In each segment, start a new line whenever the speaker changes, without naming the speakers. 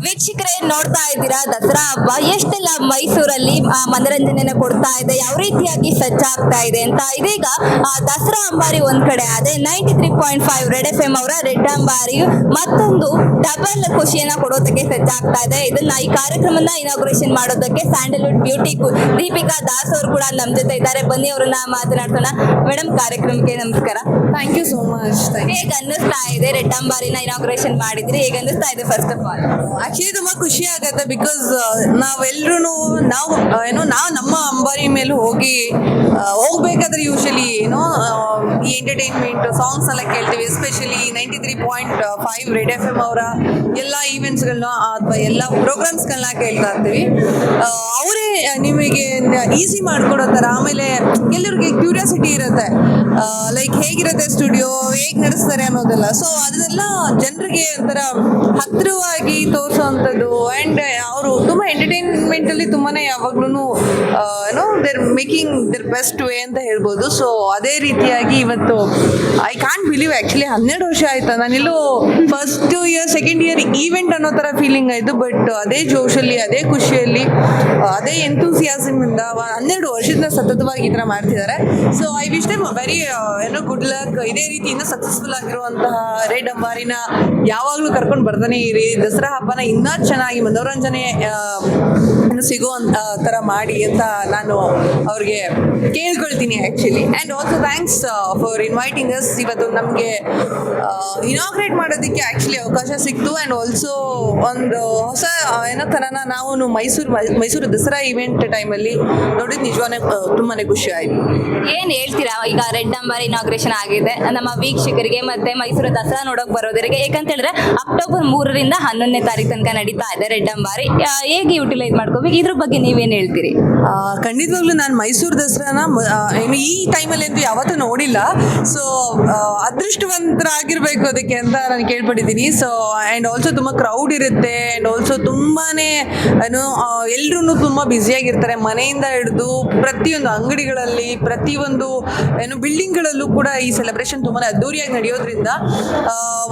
ವೀಕ್ಷಕರೇ ನೋಡ್ತಾ ಇದ್ದೀರಾ ದಸರಾ ಹಬ್ಬ ಎಷ್ಟೆಲ್ಲ ಮೈಸೂರಲ್ಲಿ ಮನರಂಜನೆನ ಕೊಡ್ತಾ ಇದೆ, ಯಾವ ರೀತಿಯಾಗಿ ಸಜ್ಜಾಗ್ತಾ ಇದೆ ಅಂತ. ಇದೀಗ ದಸರಾ ಅಂಬಾರಿ ಒಂದ್ ಕಡೆ ಆದ್ರೆ 93.5 ರೆಡ್ ಎಫ್ ಎಂ ಅವರ ರೆಡ್ ಅಂಬಾರಿ ಮತ್ತೊಂದು ಡಬಲ್ ಖುಷಿಯನ್ನ ಕೊಡೋದಕ್ಕೆ ಸಜ್ಜಾಗ್ತಾ ಇದೆ. ಇದನ್ನ ಈ ಕಾರ್ಯಕ್ರಮನ ಇನಾಗ್ರೇಷನ್ ಮಾಡೋದಕ್ಕೆ ಸ್ಯಾಂಡಲ್ವುಡ್ ಬ್ಯೂಟಿ ದೀಪಿಕಾ ದಾಸ್ ಅವರು ಕೂಡ ನಮ್ ಜೊತೆ ಇದ್ದಾರೆ. ಬನ್ನಿ ಅವ್ರನ್ನ ಮಾತನಾಡ್ಸೋಣ. ಮೇಡಮ್, ಕಾರ್ಯಕ್ರಮಕ್ಕೆ ನಮಸ್ಕಾರ.
Thank you so much.
ಹೇಗೆ ಅನ್ನಿಸ್ತಾ ಇದೆ? ರೆಡ್ ಅಂಬಾರಿನ ಇನಾಗ್ರೇಷನ್ ಮಾಡಿದ್ರಿ, ಹೇಗೆ ಅನ್ನಿಸ್ತಾ ಇದೆ? ಫಸ್ಟ್ ಆಫ್ ಆಲ್
ಆಕ್ಚುಲಿ ತುಂಬಾ ಖುಷಿ ಆಗತ್ತೆ, ಬಿಕಾಸ್ ನಾವೆಲ್ಲರೂ ನಾವು ನಮ್ಮ ಅಂಬಾರಿ ಮೇಲೆ ಹೋಗ್ಬೇಕಾದ್ರೆ ಯೂಶಲಿ ಈ ಎಂಟರ್ಟೈನ್ಮೆಂಟ್ ಸಾಂಗ್ಸ್ ಎಲ್ಲ ಕೇಳ್ತೀವಿ. ಎಸ್ಪೆಷಲಿ 93.5 ರೆಡ್ ಎಫ್ ಎಂ ಅವರ ಎಲ್ಲ ಈವೆಂಟ್ಸ್ಗಳನ್ನ ಅಥವಾ ಎಲ್ಲ ಪ್ರೋಗ್ರಾಮ್ಸ್ಗಳನ್ನ ಕೇಳ್ತಾ ಇರ್ತೀವಿ. ಅವರೇ ನಿಮಗೆ ಈಸಿ ಮಾಡ್ಕೊಡೋ ಥರ. ಆಮೇಲೆ ಕೆಲವ್ರಿಗೆ ಕ್ಯೂರಿಯಾಸಿಟಿ ಇರುತ್ತೆ, ಲೈಕ್ ಹೇಗಿರುತ್ತೆ ಸ್ಟುಡಿಯೋ, ಹೇಗೆ ನಡೆಸ್ತಾರೆ ಅನ್ನೋದೆಲ್ಲ. ಸೊ ಅದನ್ನೆಲ್ಲ ಜನರಿಗೆ ಒಂಥರ ಹತ್ತಿರವಾಗಿ ತೋರಿಸೋವಂಥದ್ದು. ಆ್ಯಂಡ್ ಅವರು ತುಂಬ ಎಂಟರ್ಟೈನ್ಮೆಂಟಲ್ಲಿ ತುಂಬಾ ಯಾವಾಗ್ಲೂ their making their best way ಅಂತ ಹೇಳ್ಬೋದು. ಸೊ ಅದೇ ರೀತಿಯಾಗಿ ಇವತ್ತು ಐ ಕಾಂಟ್ ಬಿಲೀವ್ ಆ್ಯಕ್ಚುಲಿ 12 ವರ್ಷ ಆಯ್ತಾ ನಾನೆಲ್ಲೋ first year second year event ಅನ್ನೋ ಥರ ಫೀಲಿಂಗ್ ಆಯಿತು. ಬಟ್ ಅದೇ ಜೋಶಲ್ಲಿ, ಅದೇ ಖುಷಿಯಲ್ಲಿ, ಅದೇ ಎಂತೂಸಿಯಾಸಮ್ ಇಂದ 12 ವರ್ಷದಿಂದ ಸತತವಾಗಿ ಈ ಥರ ಮಾಡ್ತಿದ್ದಾರೆ. So I wish them very good luck. ಇದೇ ರೀತಿಯಿಂದ ಸಕ್ಸಸ್ಫುಲ್ ಆಗಿರುವಂತಹ ರೆಡ್ ಅಂಬಾರಿನ ಯಾವಾಗಲೂ ಕರ್ಕೊಂಡು ಬರ್ತಾನೆ ಇರಿ. ದಸರಾ ಹಬ್ಬನ ಇನ್ನೂ ಚೆನ್ನಾಗಿ ಮನೋರಂಜನೆ ಸಿಗೋ ಥರ ಮಾಡಿ ಅಂತ ನಾನು ಅವ್ರಿಗೆ ಕೇಳ್ಕೊಳ್ತೀನಿ actually. And also thanks for inviting us. ಇವತ್ತು ನಮಗೆ ಇನಾಗ್ರೇಟ್ ಮಾಡೋದಕ್ಕೆ ಆ್ಯಕ್ಚುಲಿ ಅವಕಾಶ ಸಿಕ್ತು. ಆ್ಯಂಡ್ ಆಲ್ಸೋ ಒಂದು ಹೊಸ ಥರನ ನಾವು ಮೈಸೂರು ದಸರಾ ಇವೆಂಟ್ ಟೈಮಲ್ಲಿ ನೋಡಿದ್ದು ನಿಜವಾನೇ ತುಂಬಾ ಖುಷಿ ಆಯಿತು.
ಏನ್ ಹೇಳ್ತೀರಾ? ಈಗ ರೆಡ್ ಅಂಬಾರಿ ಇನಾಗ್ರೇಷನ್ ಆಗಿದೆ ನಮ್ಮ ವೀಕ್ಷಕರಿಗೆ ಮತ್ತೆ ಮೈಸೂರು ದಸರಾ ನೋಡಕ್ ಬರೋದರಿಗೆ. ಯಾಕಂತ ಹೇಳಿದ್ರೆ ಅಕ್ಟೋಬರ್ 3ರಿಂದ 11ನೇ ತಾರೀಕು ತನಕ ನಡೀತಾ ಇದೆ ರೆಡ್ ಅಂಬಾರಿ. ಹೇಗೆ ಯುಟಿಲೈಸ್ ಮಾಡ್ಕೋಬೇಕು, ಇದ್ರ ಬಗ್ಗೆ ನೀವೇನ್ ಹೇಳ್ತೀರಿ?
ಖಂಡಿತವಾಗ್ಲೂ ನಾನು ಮೈಸೂರು ದಸರಾನ ಈ ಟೈಮಲ್ಲಿ ಅಂತೂ ಯಾವತ್ತೂ ನೋಡಿಲ್ಲ. ಸೊ ಅದೃಷ್ಟವಂತರಾಗಿರ್ಬೇಕು ಅದಕ್ಕೆ ಅಂತ ನಾನು ಕೇಳ್ಪಟ್ಟಿದ್ದೀನಿ. ಸೊ ಆ್ಯಂಡ್ ಆಲ್ಸೋ ತುಂಬ ಕ್ರೌಡ್ ಇರುತ್ತೆ. ಆ್ಯಂಡ್ ಆಲ್ಸೋ ತುಂಬಾ ಎಲ್ಲರೂ ತುಂಬ ಬ್ಯುಸಿಯಾಗಿರ್ತಾರೆ. ಮನೆಯಿಂದ ಹಿಡಿದು ಪ್ರತಿಯೊಂದು ಅಂಗಡಿಗಳಲ್ಲಿ, ಪ್ರತಿಯೊಂದು ಬಿಲ್ಡಿಂಗ್ಗಳಲ್ಲೂ ಕೂಡ ಈ ಸೆಲೆಬ್ರೇಷನ್ ತುಂಬಾ ಅದ್ದೂರಿಯಾಗಿ ನಡೆಯೋದ್ರಿಂದ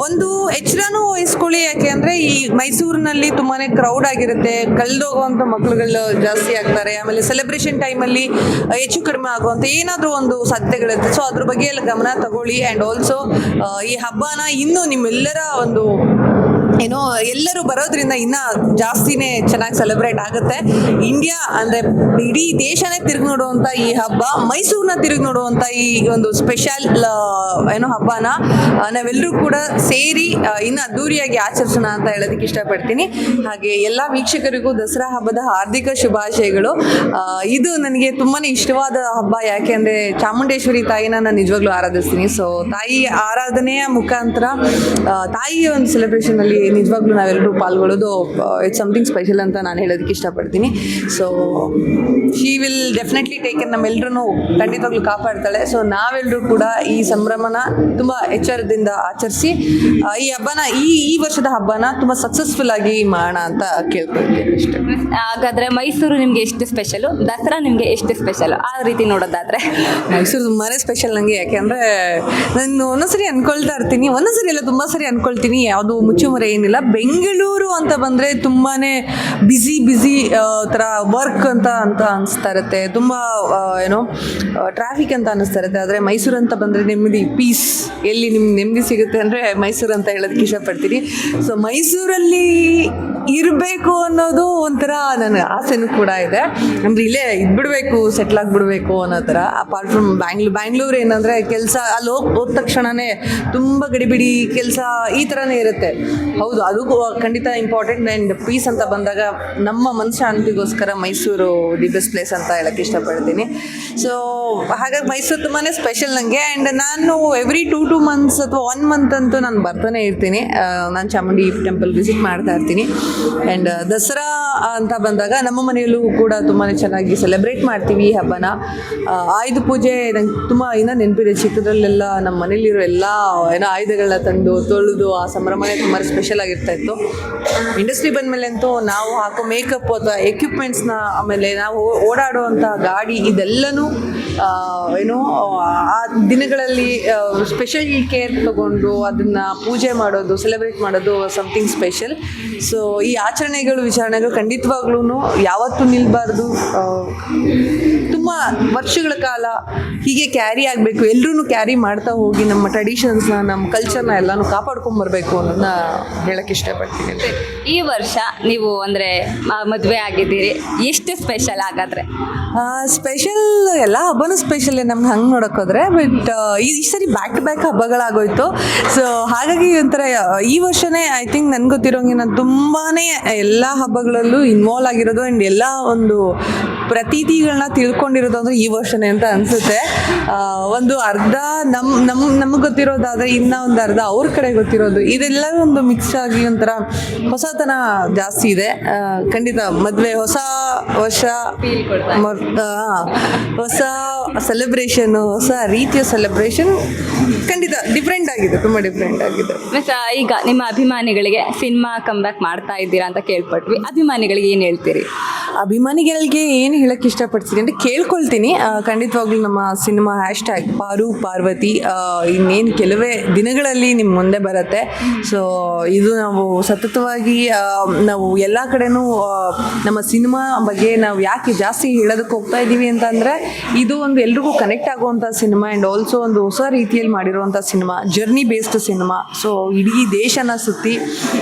ಒಂದು ಎಚ್ಚರನೂ ವಹಿಸ್ಕೊಳ್ಳಿ. ಯಾಕೆ ಅಂದರೆ ಈ ಮೈಸೂರಿನಲ್ಲಿ ತುಂಬಾ ಕ್ರೌಡ್ ಆಗಿರುತ್ತೆ, ಕಳೆದೋಗುವಂಥ ಮಕ್ಕಳುಗಳು ಜಾಸ್ತಿ ಆಗ್ತಾರೆ. ಆಮೇಲೆ ಸೆಲೆಬ್ರೇಷನ್ ಟೈಮಲ್ಲಿ ಹೆಚ್ಚು ಕಡಿಮೆ ಆಗುವಂಥ ಏನಾದರೂ ಒಂದು ಸಾಧ್ಯತೆಗಳಿರುತ್ತೆ. ಸೊ ಅದ್ರ ಬಗ್ಗೆ ಎಲ್ಲ ಗಮನ ತಗೊಳ್ಳಿ. ಆ್ಯಂಡ್ ಆಲ್ಸೋ ಈ ಹಬ್ಬನ ಇನ್ನೂ ನಿಮ್ಮೆಲ್ಲರ ಒಂದು ಎಲ್ಲರೂ ಬರೋದ್ರಿಂದ ಇನ್ನೂ ಜಾಸ್ತಿನೇ ಚೆನ್ನಾಗಿ ಸೆಲೆಬ್ರೇಟ್ ಆಗುತ್ತೆ. ಇಂಡಿಯಾ ಅಂದರೆ ಇಡೀ ದೇಶನೇ ತಿರುಗಿ ನೋಡುವಂಥ ಈ ಹಬ್ಬ, ಮೈಸೂರನ್ನ ತಿರುಗಿ ನೋಡುವಂಥ ಈ ಒಂದು ಸ್ಪೆಷಲ್ ಹಬ್ಬನ ನಾವೆಲ್ಲರೂ ಕೂಡ ಸೇರಿ ಇನ್ನೂ ಅದ್ದೂರಿಯಾಗಿ ಆಚರಿಸೋಣ ಅಂತ ಹೇಳೋದಕ್ಕೆ ಇಷ್ಟಪಡ್ತೀನಿ. ಹಾಗೆ ಎಲ್ಲ ವೀಕ್ಷಕರಿಗೂ ದಸರಾ ಹಬ್ಬದ ಹಾರ್ದಿಕ ಶುಭಾಶಯಗಳು. ಇದು ನನಗೆ ತುಂಬಾ ಇಷ್ಟವಾದ ಹಬ್ಬ. ಯಾಕೆಂದರೆ ಚಾಮುಂಡೇಶ್ವರಿ ತಾಯಿನ ನಾನು ನಿಜವಾಗ್ಲೂ ಆರಾಧಿಸ್ತೀನಿ. ಸೊ ತಾಯಿ ಆರಾಧನೆಯ ಮುಖಾಂತರ ತಾಯಿಯ ಒಂದು ಸೆಲೆಬ್ರೇಷನಲ್ಲಿ ನಿಜವಾಗ್ಲೂ ನಾವೆಲ್ಲರೂ ಪಾಲ್ಗೊಳ್ಳೋದು ಇಟ್ಸ್ ಸಮಥಿಂಗ್ ಸ್ಪೆಷಲ್ ಅಂತ ನಾನು ಹೇಳೋದಕ್ಕೆ ಇಷ್ಟಪಡ್ತೀನಿ. So she will definitely take care, ನಮ್ಮೆಲ್ಲರೂ ಖಂಡಿತವಾಗ್ಲೂ ಕಾಪಾಡ್ತಾಳೆ. ಸೊ ನಾವೆಲ್ಲರೂ ಕೂಡ ಈ ಸಂಭ್ರಮನ ತುಂಬ ಎಚ್ಚರದಿಂದ ಆಚರಿಸಿ ಈ ಹಬ್ಬನ ಈ ವರ್ಷದ ಹಬ್ಬನ ತುಂಬ ಸಕ್ಸಸ್ಫುಲ್ ಆಗಿ ಮಾಡೋಣ ಅಂತ ಕೇಳ್ಕೊಳ್ತೀನಿ ಅಷ್ಟೇ.
ಹಾಗಾದ್ರೆ ಮೈಸೂರು ನಿಮ್ಗೆ ಎಷ್ಟು ಸ್ಪೆಷಲು, ದಸರಾ ನಿಮ್ಗೆ ಎಷ್ಟು ಸ್ಪೆಷಲು? ಆ ರೀತಿ ನೋಡೋದಾದ್ರೆ
ಮೈಸೂರು ತುಂಬಾ ಸ್ಪೆಷಲ್ ನನಗೆ. ಯಾಕೆಂದರೆ ನಾನು ಒಂದೊಂದ್ಸರಿ ಅನ್ಕೊಳ್ತಾ ಇರ್ತೀನಿ, ಒಂದೊಂದ್ಸರಿ ಎಲ್ಲ ತುಂಬ ಸರಿ ಅನ್ಕೊಳ್ತೀನಿ, ಯಾವುದು ಮುಚ್ಚುಮರೆ ಏನಿಲ್ಲ. ಬೆಂಗಳೂರು ಅಂತ ಬಂದರೆ ತುಂಬಾ ಬ್ಯುಸಿ ಥರ ವರ್ಕ್ ಅಂತ ಅನಿಸ್ತಾ ಇರುತ್ತೆ, ತುಂಬ ಟ್ರಾಫಿಕ್ ಅಂತ ಅನ್ನಿಸ್ತಾ ಇರುತ್ತೆ. ಆದರೆ ಮೈಸೂರು ಅಂತ ಬಂದರೆ ನೆಮ್ಮದಿ, ಪೀಸ್. ಎಲ್ಲಿ ನಿಮ್ಗೆ ನೆಮ್ಮದಿ ಸಿಗುತ್ತೆ ಅಂದರೆ ಮೈಸೂರು ಅಂತ ಹೇಳೋದಕ್ಕೆ ಇಷ್ಟಪಡ್ತೀನಿ. ಸೊ ಮೈಸೂರಲ್ಲಿ ಇರಬೇಕು ಅನ್ನೋದು ಒಂಥರ ನನ್ನ ಆಸೆನೂ ಕೂಡ ಇದೆ. ಅಂದರೆ ಇಲ್ಲೇ ಇದ್ಬಿಡ್ಬೇಕು, ಸೆಟ್ಲ್ ಆಗಿಬಿಡ್ಬೇಕು ಅನ್ನೋ ಥರ. ಅಪಾರ್ಟ್ ಫ್ರಮ್ ಬ್ಯಾಂಗ್ಳೂರು ಏನಂದರೆ ಕೆಲಸ ಅಲ್ಲಿ ಹೋದ ತಕ್ಷಣವೇ ತುಂಬ ಗಡಿಬಿಡಿ ಕೆಲಸ ಈ ಥರನೇ ಇರುತ್ತೆ. ಹೌದು, ಅದು ಖಂಡಿತ ಇಂಪಾರ್ಟೆಂಟ್. ಆ್ಯಂಡ್ ಪೀಸ್ ಅಂತ ಬಂದಾಗ ನಮ್ಮ ಮನಃಶಾಂತಿಗೋಸ್ಕರ ಮೈಸೂರು ದಿ ಬೆಸ್ಟ್ ಪ್ಲೇಸ್ ಅಂತ ಹೇಳೋಕ್ಕೆ ಇಷ್ಟಪಡ್ತೀನಿ. ಸೊ ಹಾಗಾಗಿ ಮೈಸೂರು ತುಂಬಾ ಸ್ಪೆಷಲ್ ನನಗೆ. ಆ್ಯಂಡ್ ನಾನು ಎವ್ರಿ 2 ಮಂತ್ಸ್ ಅಥವಾ 1 ಮಂತ್ ಅಂತೂ ನಾನು ಬರ್ತಾನೆ ಇರ್ತೀನಿ. ನಾನು ಚಾಮುಂಡಿ ಟೆಂಪಲ್ ವಿಸಿಟ್ ಮಾಡ್ತಾ ಇರ್ತೀನಿ. ಆ್ಯಂಡ್ ದಸರಾ ಅಂತ ಬಂದಾಗ ನಮ್ಮ ಮನೆಯಲ್ಲೂ ಕೂಡ ತುಂಬಾ ಚೆನ್ನಾಗಿ ಸೆಲೆಬ್ರೇಟ್ ಮಾಡ್ತೀವಿ ಈ ಹಬ್ಬನ. ಆಯುಧ ಪೂಜೆ ನಂಗೆ ತುಂಬ ಇನ್ನೂ ನೆನಪಿದೆ. ಚಿಕ್ಕದ್ರಲ್ಲೆಲ್ಲ ನಮ್ಮ ಮನೇಲಿರೋ ಎಲ್ಲ ಆಯುಧಗಳನ್ನ ತಂದು ತೊಳೆದು ಆ ಸಂಭ್ರಮನೇ ತುಂಬ ಸ್ಪೆಷಲ್ ಆಗಿರ್ತಾ ಇತ್ತು. ಇಂಡಸ್ಟ್ರಿ ಬಂದಮೇಲೆ ಅಂತೂ ನಾವು ಹಾಕೋ ಮೇಕಪ್ ಅಥವಾ ಎಕ್ವಿಪ್ಮೆಂಟ್ಸ್ನ, ಆಮೇಲೆ ನಾವು ಓಡಾಡುವಂಥ ಗಾಡಿ, ಇದೆಲ್ಲನೂ ಏನೋ ಆ ದಿನಗಳಲ್ಲಿ ಸ್ಪೆಷಲ್ ಕೇರ್ ತಗೊಂಡು ಅದನ್ನು ಪೂಜೆ ಮಾಡೋದು, ಸೆಲೆಬ್ರೇಟ್ ಮಾಡೋದು ಸಮಥಿಂಗ್ ಸ್ಪೆಷಲ್. ಸೊ ಈ ಆಚರಣೆಗಳು, ವಿಚಾರಣೆಗಳು ಖಂಡಿತವಾಗ್ಲೂ ಯಾವತ್ತೂ ನಿಲ್ಲಬಾರ್ದು. ತುಂಬ ವರ್ಷಗಳ ಕಾಲ ಹೀಗೆ ಕ್ಯಾರಿ ಆಗಬೇಕು, ಎಲ್ಲರೂ ಕ್ಯಾರಿ ಮಾಡ್ತಾ ಹೋಗಿ ನಮ್ಮ ಟ್ರೆಡಿಷನ್ಸ್ನ, ನಮ್ಮ ಕಲ್ಚರ್ನ ಎಲ್ಲನೂ ಕಾಪಾಡ್ಕೊಂಬರ್ಬೇಕು ಅನ್ನೋದನ್ನ ಹೇಳಕ್ಕೆ ಇಷ್ಟಪಡ್ತೀನಿ.
ಈ ವರ್ಷ ನೀವು ಅಂದರೆ ಮದುವೆ ಆಗಿದ್ದೀರಿ, ಎಷ್ಟು ಸ್ಪೆಷಲ್ ಹಾಗಾದ್ರೆ?
ಸ್ಪೆಷಲ್ ಎಲ್ಲ ಹಬ್ಬನೂ ಸ್ಪೆಷಲ್ಲೇ ನಮ್ಗೆ ಹಂಗೆ ನೋಡೋಕ್ಕೋದ್ರೆ. ಬಟ್ ಈ ಸರಿ ಬ್ಯಾಕ್ ಟು ಬ್ಯಾಕ್ ಹಬ್ಬಗಳಾಗೋಯ್ತು. ಸೊ ಹಾಗಾಗಿ ಒಂಥರ ಈ ವರ್ಷನೇ ಐ ಥಿಂಕ್ ನನ್ಗೆ ಗೊತ್ತಿರೋಂಗೆ ನಾನು ತುಂಬಾ ಎಲ್ಲ ಹಬ್ಬಗಳಲ್ಲೂ ಇನ್ವಾಲ್ವ್ ಆಗಿರೋದು ಆ್ಯಂಡ್ ಎಲ್ಲ ಒಂದು ಪ್ರತೀತಿಗಳನ್ನ ತಿಳ್ಕೊಂಡಿರೋದು ಅಂದರೆ ಈ ವರ್ಷನೇ ಅಂತ ಅನಿಸುತ್ತೆ. ಒಂದು ಅರ್ಧ ನಮಗೆ ಗೊತ್ತಿರೋದಾದರೆ ಇನ್ನೂ ಒಂದು ಅರ್ಧ ಅವ್ರ ಕಡೆ ಗೊತ್ತಿರೋದು, ಇದೆಲ್ಲ ಒಂದು ಮಿಕ್ಸ್ ಆಗಿ ಒಂಥರ ಹೊಸತನ ಜಾಸ್ತಿ ಇದೆ. ಖಂಡಿತ ಮದುವೆ, ಹೊಸ ವರ್ಷ, ಹೊಸ ಸೆಲೆಬ್ರೇಷನ್, ಹೊಸ ರೀತಿಯ ಸೆಲೆಬ್ರೇಷನ್ ಖಂಡಿತ ಡಿಫ್ರೆಂಟ್ ಆಗಿದೆ, ತುಂಬ ಡಿಫ್ರೆಂಟ್ ಆಗಿದೆ.
ಈಗ ನಿಮ್ಮ ಅಭಿಮಾನಿಗಳಿಗೆ ಸಿನಿಮಾ ಕಮ್ಬ್ಯಾಕ್ ಮಾಡ್ತಾ ಇದ್ದೀರಾ ಅಂತ ಕೇಳ್ಪಟ್ವಿ, ಅಭಿಮಾನಿಗಳಿಗೆ ಏನು ಹೇಳ್ತೀರಿ?
ಅಭಿಮಾನಿಗಳಿಗೆ ಏನು ಹೇಳಕ್ಕೆ ಇಷ್ಟಪಡ್ತೀನಿ ಅಂದರೆ ಕೇಳ್ಕೊಳ್ತೀನಿ, ಖಂಡಿತವಾಗ್ಲೂ ನಮ್ಮ ಸಿನಿಮಾ ಹ್ಯಾಶ್ಟ್ಯಾಗ್ ಪಾರು ಪಾರ್ವತಿ ಇನ್ನೇನು ಕೆಲವೇ ದಿನಗಳಲ್ಲಿ ನಿಮ್ಮ ಮುಂದೆ ಬರುತ್ತೆ. ಸೊ ಇದು ನಾವು ಸತತವಾಗಿ ನಾವು ಎಲ್ಲ ಕಡೆನೂ ನಮ್ಮ ಸಿನಿಮಾ ಬಗ್ಗೆ ನಾವು ಯಾಕೆ ಜಾಸ್ತಿ ಹೇಳೋದಕ್ಕೆ ಹೋಗ್ತಾ ಇದ್ದೀವಿ ಅಂತಂದರೆ, ಇದು ಒಂದು ಎಲ್ರಿಗೂ ಕನೆಕ್ಟ್ ಆಗುವಂಥ ಸಿನಿಮಾ ಆ್ಯಂಡ್ ಆಲ್ಸೋ ಒಂದು ಹೊಸ ರೀತಿಯಲ್ಲಿ ಮಾಡಿರುವಂಥ cinema, journey based cinema. So ಇಡೀ ದೇಶನ ಸುತ್ತಿ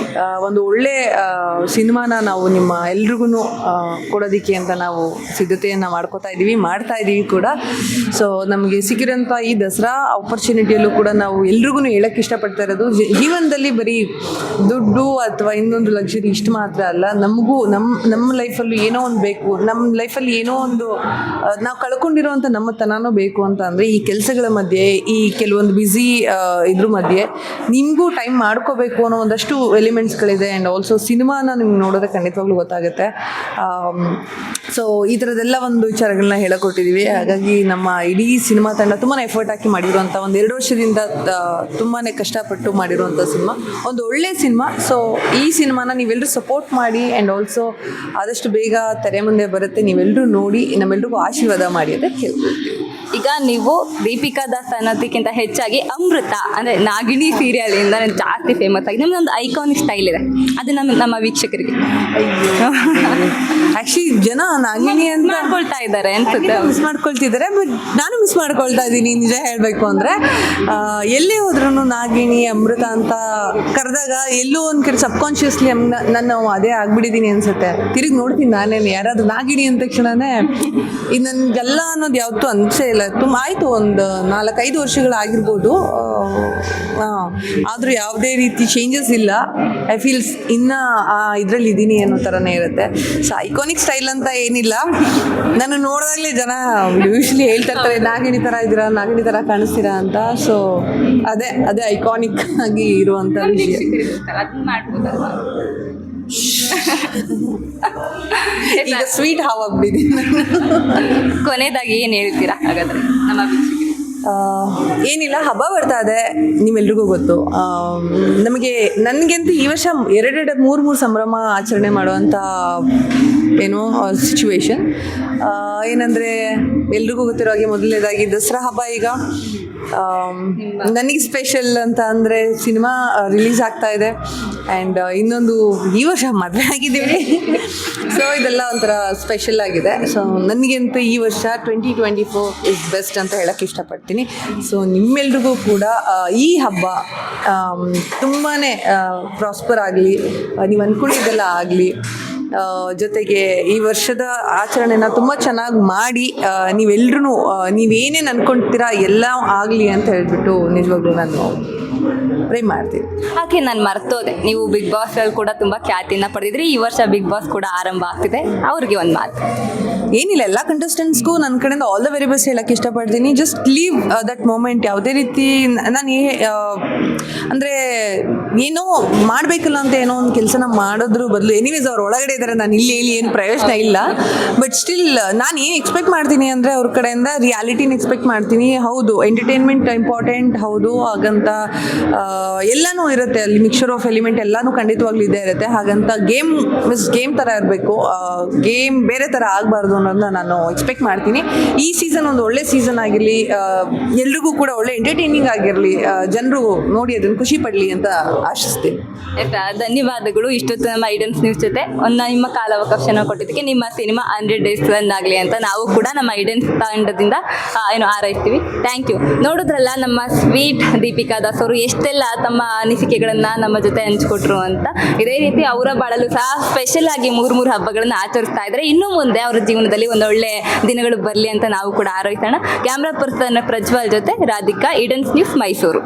ಒಂದು ಒಳ್ಳೆ ಸಿನಿಮಾನ ನಾವು ನಿಮ್ಮ ಎಲ್ರಿಗೂ ಕೊಡೋದಕ್ಕೆ ಅಂತ ನಾವು ಸಿದ್ಧತೆಯನ್ನು ಮಾಡ್ತಾ ಇದ್ದೀವಿ ಕೂಡ. ಸೊ ನಮಗೆ ಸಿಕ್ಕಿರೋಂಥ ಈ ದಸರಾ ಆಪರ್ಚುನಿಟಿಯಲ್ಲೂ ಕೂಡ ನಾವು ಎಲ್ರಿಗೂ ಹೇಳಕ್ಕೆ ಇಷ್ಟಪಡ್ತಾ ಇರೋದು, ಜೀವನದಲ್ಲಿ ಬರೀ ದುಡ್ಡು ಅಥವಾ ಇನ್ನೊಂದು ಲಕ್ಸುರಿ ಇಷ್ಟು ಮಾತ್ರ ಅಲ್ಲ, ನಮಗೂ ನಮ್ಮ ಲೈಫಲ್ಲೂ ಏನೋ ಒಂದು ಬೇಕು, ನಮ್ಮ ಲೈಫಲ್ಲಿ ಏನೋ ಒಂದು ನಾವು ಕಳ್ಕೊಂಡಿರೋವಂಥ ನಮ್ಮ ತನನೂ ಬೇಕು ಅಂತ ಅಂದರೆ ಈ ಕೆಲಸಗಳ ಮಧ್ಯೆ, ಈ ಕೆಲವೊಂದು ಬ್ಯುಸಿ ಇದ್ರ ಮಧ್ಯೆ ನಿಮಗೂ ಟೈಮ್ ಮಾಡ್ಕೋಬೇಕು ಅನ್ನೋ ಒಂದಷ್ಟು ಎಲಿಮೆಂಟ್ಸ್ಗಳಿದೆ. ಆ್ಯಂಡ್ ಆಲ್ಸೋ ಸಿನಿಮಾನ ನಿಮ್ಗೆ ನೋಡೋದೇ ಖಂಡಿತವಾಗ್ಲೂ ಗೊತ್ತಾಗುತ್ತೆ. ಸೊ ಈ ಥರದ್ದೆಲ್ಲ ಒಂದು ವಿಚಾರಗಳನ್ನ ಹೇಳಕೊಟ್ಟಿದ್ದೀವಿ. ಹಾಗಾಗಿ ನಮ್ಮ ಇಡೀ ಸಿನಿಮಾ ತಂಡ ತುಂಬಾ ಎಫರ್ಟ್ ಹಾಕಿ ಮಾಡಿರುವಂಥ, ಒಂದು 2 ವರ್ಷದಿಂದ ತುಂಬಾ ಕಷ್ಟಪಟ್ಟು ಮಾಡಿರುವಂಥ ಸಿನಿಮಾ, ಒಂದು ಒಳ್ಳೆ ಸಿನಿಮಾ. ಸೊ ಈ ಸಿನಿಮಾನ ನೀವೆಲ್ಲರೂ ಸಪೋರ್ಟ್ ಮಾಡಿ ಆ್ಯಂಡ್ ಆಲ್ಸೋ ಆದಷ್ಟು ಬೇಗ ತೆರೆ ಮುಂದೆ ಬರುತ್ತೆ, ನೀವೆಲ್ಲರೂ ನೋಡಿ ನಮ್ಮೆಲ್ರಿಗೂ ಆಶೀರ್ವಾದ ಮಾಡಿ ಅಂತ ಕೇಳ್ಕೊಳ್ತೀವಿ.
ಈಗ ನೀವು ದೀಪಿಕಾ ದಾಸ್ ಅನ್ನೋದಕ್ಕಿಂತ ಹೆಚ್ಚಾಗಿ ಅಮೃತ ಅಂದರೆ ನಾಗಿಣಿ ಸೀರಿಯಲಿಂದ ಜಾಸ್ತಿ ಫೇಮಸ್ ಆಗಿ ನಿಮ್ದೊಂದು ಐಕಾನಿಕ್ ಸ್ಟೈಲ್ ಇದೆ, ಅದು ನಮ್ಮ ವೀಕ್ಷಕರಿಗೆ
ಆ್ಯಕ್ಚುಲಿ ಜನ ನಾಗಿಣಿ ಅಂತ
ಮಾಡ್ಕೊಳ್ತಾ ಇದ್ದಾರೆ ಅನ್ಸುತ್ತೆ,
ಮಿಸ್ ಮಾಡ್ಕೊಳ್ತಿದ್ದಾರೆ. ಬಟ್ ನಾನು ಮಿಸ್ ಮಾಡ್ಕೊಳ್ತಾ ಇದ್ದೀನಿ ನಿಜ ಹೇಳಬೇಕು ಅಂದರೆ. ಎಲ್ಲೇ ಹೋದ್ರೂ ನಾಗಿಣಿ, ಅಮೃತ ಅಂತ ಕರೆದಾಗ ಎಲ್ಲೋ ಒಂದು ಕಡೆ ಸಬ್ಕಾನ್ಷಿಯಸ್ಲಿ ನಾನು ಅದೇ ಆಗ್ಬಿಟ್ಟಿದ್ದೀನಿ ಅನ್ಸುತ್ತೆ. ತಿರುಗಿ ನೋಡ್ತೀನಿ ನಾನೇನು, ಯಾರಾದ್ರೂ ನಾಗಿಣಿ ಅಂದ ತಕ್ಷಣವೇ ಇದು ನನಗೆಲ್ಲ ಅನ್ನೋದು ಯಾವತ್ತೂ ಅನಿಸೇ ಇಲ್ಲ. ತುಂಬ ಆಯಿತು, ಒಂದು 4-5 ವರ್ಷಗಳಾಗಿರ್ಬೋದು, ಆದರೂ ಯಾವುದೇ ರೀತಿ ಚೇಂಜಸ್ ಇಲ್ಲ. ಐ ಫೀಲ್ಸ್ ಇನ್ನೂ ಇದರಲ್ಲಿ ಇದ್ದೀನಿ ಅನ್ನೋ ಥರನೇ ಇರುತ್ತೆ. ಸೊ ಐಕಾನಿಕ್ ಸ್ಟೈಲ್ ಅಂತ ಏನಿಲ್ಲ, ನಾನು ನೋಡಿದಾಗಲೇ ಜನ ಯೂಶ್ವಲಿ ಹೇಳ್ತಾ ಇರ್ತಾರೆ ನಾಗಿಣಿ ಥರ ಇದ್ದೀರಾ, ನಾಗಿಣಿ ಥರ ಕಾಣಿಸ್ತೀರಾ ಅಂತ. ಸೊ ಅದೇ ಐಕಾನಿಕ್ ಆಗಿ ಇರುವಂಥ ವಿಷಯ. ಈಗ ಸ್ವೀಟ್ ಹಾವಾಗ್ಬಿಟ್ಟಿದ್ದೀನಿ.
ಕೊನೆಯದಾಗಿ ಏನು ಹೇಳ್ತೀರಾ ಹಾಗಾದ್ರೆ ನಮ್ಮ ವೀಕ್ಷಕರಿಗೆ?
ಏನಿಲ್ಲ, ಹಬ್ಬ ಬರ್ತಾ ಇದೆ, ನಿಮ್ಮೆಲ್ರಿಗೂ ಗೊತ್ತು. ನನಗಂತೂ ಈ ವರ್ಷ 2-3 ಸಂಭ್ರಮ ಆಚರಣೆ ಮಾಡುವಂಥ ಏನೋ ಸಿಚುವೇಶನ್. ಏನಂದರೆ ಎಲ್ರಿಗೂ ಗೊತ್ತಿರೋ ಹಾಗೆ ಮೊದಲನೇದಾಗಿ ದಸರಾ ಹಬ್ಬ. ಈಗ ನನಗೆ ಸ್ಪೆಷಲ್ ಅಂತ ಅಂದರೆ ಸಿನಿಮಾ ರಿಲೀಸ್ ಆಗ್ತಾ ಇದೆ ಆ್ಯಂಡ್ ಇನ್ನೊಂದು ಈ ವರ್ಷ ಮದುವೆ ಆಗಿದ್ದೀವಿ. ಸೊ ಇದೆಲ್ಲ ಒಂಥರ ಸ್ಪೆಷಲ್ ಆಗಿದೆ. ಸೊ ನನಗಂತೂ ಈ ವರ್ಷ 2024 ಇಸ್ ಬೆಸ್ಟ್ ಅಂತ ಹೇಳೋಕ್ಕೆ ಇಷ್ಟಪಡ್ತೀನಿ. ಸೊ ನಿಮ್ಮೆಲ್ರಿಗೂ ಕೂಡ ಈ ಹಬ್ಬ ತುಂಬಾ ಪ್ರಾಸ್ಪರ್ ಆಗಲಿ, ನೀವು ಅಂದ್ಕೊಂಡಿದ್ದೆಲ್ಲ ಆಗಲಿ. ಜೊತೆಗೆ ಈ ವರ್ಷದ ಆಚರಣೆನ ತುಂಬ ಚೆನ್ನಾಗಿ ಮಾಡಿ ನೀವೆಲ್ಲರೂ ನೀವೇನೇನು ಅಂದ್ಕೊಳ್ತೀರಾ ಎಲ್ಲ ಆಗಲಿ ಅಂತ ಹೇಳ್ಬಿಟ್ಟು ನಿಜವಾಗ್ಲೂ ನಾನು ಪ್ರೇ ಮಾಡ್ತೀನಿ.
ಹಾಗೆ ನಾನು ಮರ್ತೋದೆ, ನೀವು ಬಿಗ್ ಬಾಸಲ್ಲಿ ಕೂಡ ತುಂಬ ಖ್ಯಾತಿನ ಪಡೆದಿದ್ರಿ. ಈ ವರ್ಷ ಬಿಗ್ ಬಾಸ್ ಕೂಡ ಆರಂಭ ಆಗ್ತಿದೆ, ಅವ್ರಿಗೆ ಒಂದು ಮಾತು.
ಏನಿಲ್ಲ, ಎಲ್ಲ ಕಂಟೆಸ್ಟೆಂಟ್ಸ್ಗೂ ನನ್ನ ಕಡೆಯಿಂದ ಆಲ್ ದ ವೆರಿ ಬೆಸ್ಟ್ ಹೇಳಕ್ಕೆ ಇಷ್ಟಪಡ್ತೀನಿ. Just leave that moment. ಯಾವುದೇ ರೀತಿ ನಾನು ಅಂದರೆ ಏನೋ ಮಾಡಬೇಕಲ್ಲ ಅಂತ ಏನೋ ಒಂದು ಕೆಲಸನ ಮಾಡೋದ್ರ ಬದಲು, ಎನಿವೇಸ್ ಅವ್ರು ಒಳಗಡೆ ಇದ್ದಾರೆ, ನಾನು ಇಲ್ಲಿ ಏನು ಪ್ರಯೋಜನ ಇಲ್ಲ. ಬಟ್ ಸ್ಟಿಲ್ ನಾನು ಏನು ಎಕ್ಸ್ಪೆಕ್ಟ್ ಮಾಡ್ತೀನಿ ಅಂದರೆ ಅವ್ರ ಕಡೆಯಿಂದ ರಿಯಾಲಿಟಿನ ಎಕ್ಸ್ಪೆಕ್ಟ್ ಮಾಡ್ತೀನಿ. ಹೌದು, ಎಂಟರ್ಟೈನ್ಮೆಂಟ್ ಇಂಪಾರ್ಟೆಂಟ್, ಹೌದು, ಹಾಗಂತ ಎಲ್ಲನೂ ಇರುತ್ತೆ ಅಲ್ಲಿ, ಮಿಕ್ಸ್ಚರ್ ಆಫ್ ಎಲಿಮೆಂಟ್ ಎಲ್ಲನೂ ಖಂಡಿತವಾಗ್ಲೂ ಇದೇ ಇರುತ್ತೆ. ಹಾಗಂತ ಗೇಮ್ ಥರ ಇರಬೇಕು, ಗೇಮ್ ಬೇರೆ ಥರ ಆಗಬಾರ್ದು ಅನ್ನೋದನ್ನ ನಾನು ಎಕ್ಸ್ಪೆಕ್ಟ್ ಮಾಡ್ತೀನಿ. ಈ ಸೀಸನ್ ಒಂದು ಒಳ್ಳೆ ಸೀಸನ್ ಆಗಿರಲಿ, ಎಲ್ರಿಗೂ ಕೂಡ ಒಳ್ಳೆ ಎಂಟರ್ಟೈನಿಂಗ್ ಆಗಿರಲಿ, ಜನರು ನೋಡಿ ಅದನ್ನು ಖುಷಿ ಪಡಲಿ ಅಂತ ಆಶಿಸ್ತೀನಿ.
ಆಯ್ತಾ, ಧನ್ಯವಾದಗಳು. ಇಷ್ಟೊತ್ತು ನಮ್ಮ ಐಡನ್ಸ್ ನ್ಯೂಸ್ ಜೊತೆ ನಿಮ್ಮ ಕಾಲಾವಕಾಶನ ಕೊಟ್ಟಿದ್ದಕ್ಕೆ. ನಿಮ್ಮ ಸಿನಿಮಾ 100 days ರನ್ ಆಗಲಿ ಅಂತ ನಾವು ಕೂಡ ನಮ್ಮ ಐಡನ್ಸ್ ತಂಡದಿಂದ ಹಾರೈಸ್ತೀವಿ. Thank you. ನೋಡಿದ್ರಲ್ಲ ನಮ್ಮ ಸ್ವೀಟ್ ದೀಪಿಕಾ ದಾಸ್ ಅವರು ಎಷ್ಟೆಲ್ಲ ತಮ್ಮ ಅನಿಸಿಕೆಗಳನ್ನು ನಮ್ಮ ಜೊತೆ ಹಂಚ್ಕೊಟ್ರು ಅಂತ. ಇದೇ ರೀತಿ ಅವರ ಬಾಳಲು ಸಹ ಸ್ಪೆಷಲ್ ಆಗಿ 3 ಹಬ್ಬಗಳನ್ನು ಆಚರಿಸ್ತಾ ಇದ್ದಾರೆ. ಇನ್ನು ಮುಂದೆ ಅವರ ಜೀವನದಲ್ಲಿ ಒಂದೊಳ್ಳೆ ದಿನಗಳು ಬರಲಿ ಅಂತ ನಾವು ಕೂಡ ಹಾರೈಸೋಣ. ಕ್ಯಾಮ್ರಾ ಪರ್ಸನ್ ಪ್ರಜ್ವಲ್ ಜೊತೆ ರಾಧಿಕಾ, ಈಡನ್ಸ್ ನ್ಯೂಸ್, ಮೈಸೂರು.